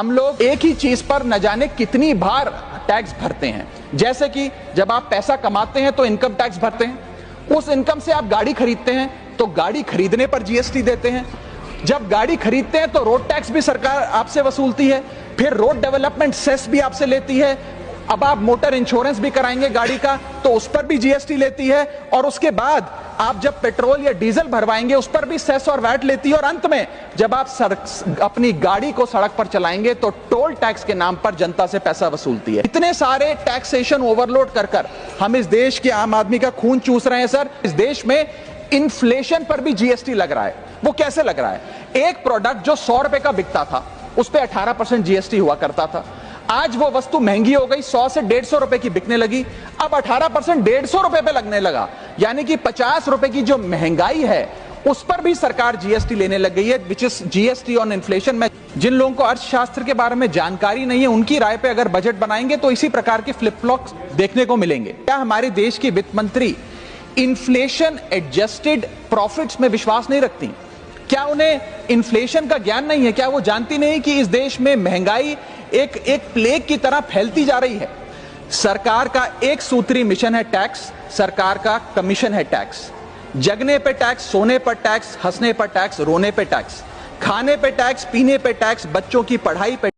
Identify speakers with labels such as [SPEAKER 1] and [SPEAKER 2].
[SPEAKER 1] हम लोग एक ही चीज पर न जाने कितनी बार टैक्स भरते हैं। जैसे कि जब आप पैसा कमाते हैं तो इनकम टैक्स भरते हैं, उस इनकम से आप गाड़ी खरीदते हैं तो गाड़ी खरीदने पर जीएसटी देते हैं, जब गाड़ी खरीदते हैं तो रोड टैक्स भी सरकार आपसे वसूलती है, फिर रोड डेवलपमेंट सेस भी आपसे लेती है, अब आप मोटर इंश्योरेंस भी कराएंगे गाड़ी का तो उस पर भी जीएसटी लेती है, और उसके बाद आप जब पेट्रोल या डीजल भरवाएंगे उस पर भी सेस और वैट लेती है, और अंत में जब आप अपनी गाड़ी को सड़क पर चलाएंगे तो टोल टैक्स के नाम पर जनता से पैसा वसूलती है। इतने सारे टैक्सेशन ओवरलोड कर कर हम इस देश के आम आदमी का खून चूस रहे हैं। सर, इस देश में इन्फ्लेशन पर भी जीएसटी लग रहा है। वो कैसे लग रहा है? एक प्रोडक्ट जो 100 रुपए का बिकता था उस पर 18% जीएसटी हुआ करता था, आज वो वस्तु महंगी हो गई, 100 से 150 रुपए की बिकने लगी, अब 18% 150 रुपए पे लगने लगा, यानी कि 50 रुपए की जो महंगाई है उस पर भी सरकार जीएसटी लेने लग गई है, which is GST on inflation. में जिन लोगों को अर्थशास्त्र के बारे में जानकारी नहीं है उनकी राय पे अगर बजट बनाएंगे तो इसी प्रकार के फ्लिप फ्लॉप्स देखने को मिलेंगे। क्या हमारे देश की वित्त मंत्री इन्फ्लेशन एडजस्टेड प्रॉफिट्स में विश्वास नहीं रखती? क्या उन्हें इन्फ्लेशन का ज्ञान नहीं है? क्या वो जानती नहीं कि इस देश में महंगाई एक प्लेग की तरह फैलती जा रही है? सरकार का एक सूत्री मिशन है टैक्स, सरकार का कमीशन है टैक्स। जगने पे टैक्स, सोने पर टैक्स, हंसने पर टैक्स, रोने पे टैक्स, खाने पे टैक्स, पीने पे टैक्स, बच्चों की पढ़ाई पे